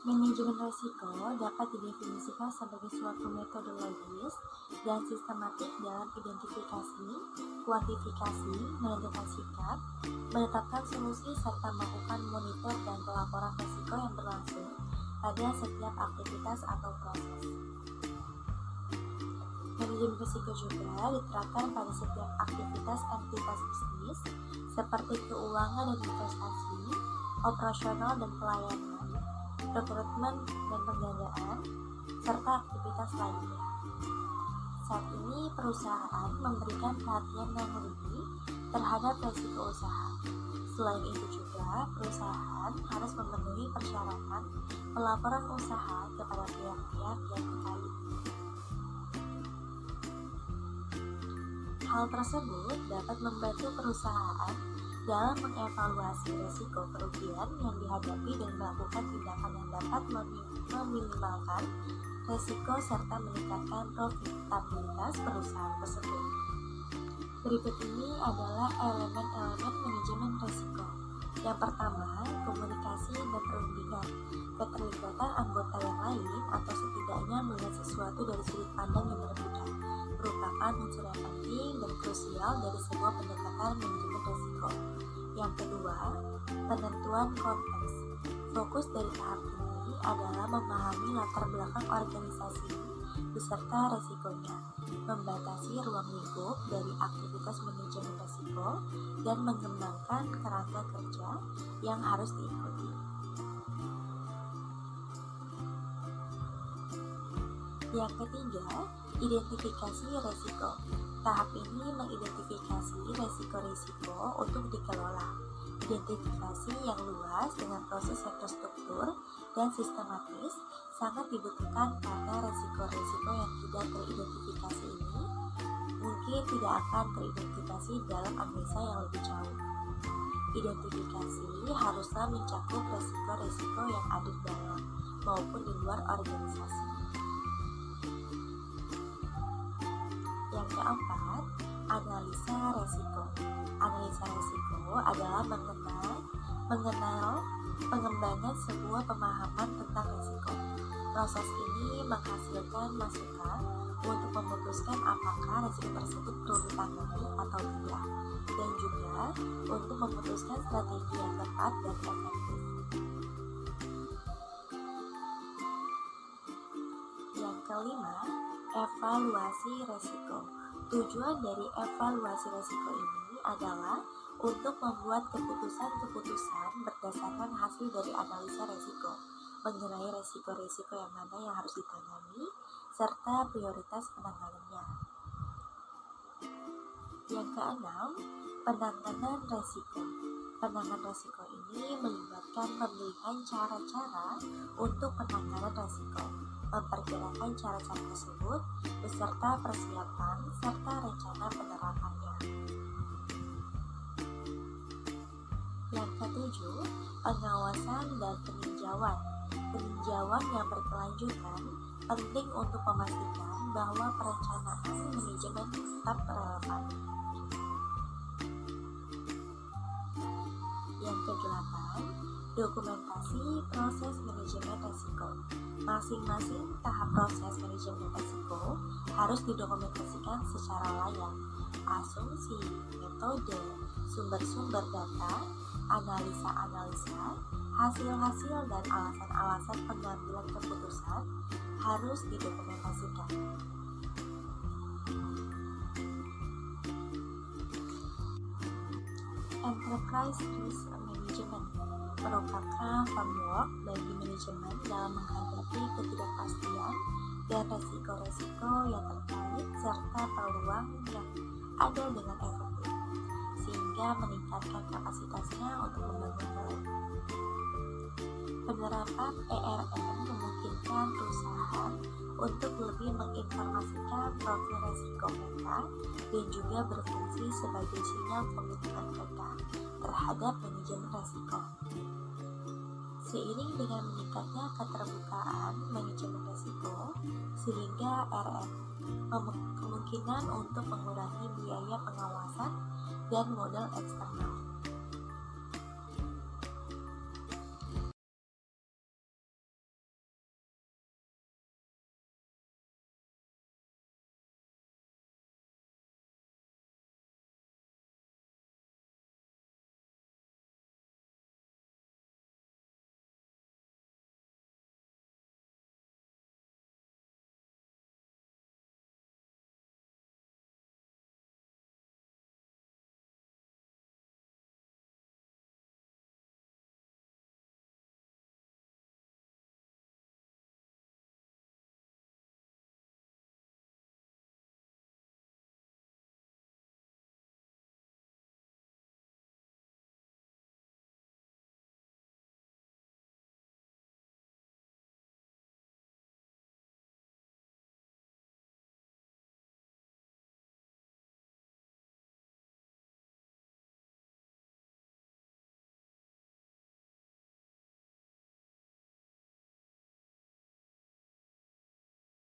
Manajemen risiko dapat didefinisikan sebagai suatu metodologis dan sistematik dalam identifikasi, kuantifikasi, menentukan sikap, menetapkan solusi, serta melakukan monitor dan pelaporan risiko yang berlangsung pada setiap aktivitas atau proses. Manajemen risiko juga diterapkan pada setiap aktivitas entitas bisnis seperti keuangan dan investasi, operasional dan pelayanan, rekrutmen dan penjagaan, serta aktivitas lainnya. Saat ini perusahaan memberikan perhatian yang lebih terhadap risiko usaha. Selain itu juga, perusahaan harus memenuhi persyaratan pelaporan usaha kepada pihak-pihak yang terkait. Hal tersebut dapat membantu perusahaan dalam mengevaluasi risiko kerugian yang dihadapi dan melakukan tindakan yang dapat meminimalkan risiko serta meningkatkan profitabilitas perusahaan tersebut. Berikut ini adalah elemen-elemen manajemen risiko. Yang pertama, komunikasi dan perundingan. Keterlibatan anggota yang lain atau setidaknya melihat sesuatu dari sudut pandang yang berbeda merupakan unsur yang penting dan krusial dari sebuah pendekatan manajemen risiko. Yang kedua, penentuan konteks. Fokus dari tahap ini adalah memahami latar belakang organisasi beserta risikonya, membatasi ruang lingkup dari aktivitas manajemen risiko, dan mengembangkan kerangka kerja yang harus diikuti. Yang ketiga, identifikasi risiko. Tahap ini mengidentifikasi risiko-risiko untuk dikelola. Identifikasi yang luas dengan proses yang terstruktur dan sistematis sangat dibutuhkan karena risiko-risiko yang tidak teridentifikasi ini mungkin tidak akan teridentifikasi dalam analisa yang lebih jauh. Identifikasi haruslah mencakup risiko-risiko yang ada di dalam maupun di luar organisasi. Yang keempat, analisa risiko. Analisa risiko adalah mengenal pengembangan sebuah pemahaman tentang risiko. Proses ini menghasilkan masukan untuk memutuskan apakah risiko tersebut perlu ditangani atau tidak, dan juga untuk memutuskan strategi yang tepat dan efektif. Yang kelima, evaluasi risiko. Tujuan dari evaluasi risiko ini adalah untuk membuat keputusan-keputusan berdasarkan hasil dari analisa risiko mengenai risiko-risiko yang mana yang harus ditangani serta prioritas penanganannya. Yang keenam, penanganan risiko. Penanganan risiko ini melibatkan pemilihan cara-cara untuk penanganan risiko, memperkirakan cara-cara tersebut beserta persiapan serta rencana penerapannya. Yang ketujuh, pengawasan dan peninjauan. Peninjauan yang berkelanjutan penting untuk memastikan bahwa perencanaan manajemen tetap relevan. Yang kedelapan, dokumentasi proses manajemen risiko. Masing-masing tahap proses manajemen risiko harus didokumentasikan secara layak. Asumsi, metode, sumber-sumber data, analisa-analisa, hasil-hasil, dan alasan-alasan pengambilan keputusan harus didokumentasikan. Enterprise Risk Management merupakan framework bagi manajemen dalam menghadapi ketidakpastian dan risiko-risiko yang terkait serta peluang yang ada dengan efektif, sehingga meningkatkan kapasitasnya untuk membangun value. Penerapan ERM memungkinkan perusahaan untuk lebih menginformasikan profil risiko mereka dan juga berfungsi sebagai sinyal komitmen mereka terhadap manajemen risiko. Seiring dengan meningkatnya keterbukaan manajemen risiko, sehingga RM kemungkinan untuk mengurangi biaya pengawasan dan modal eksternal.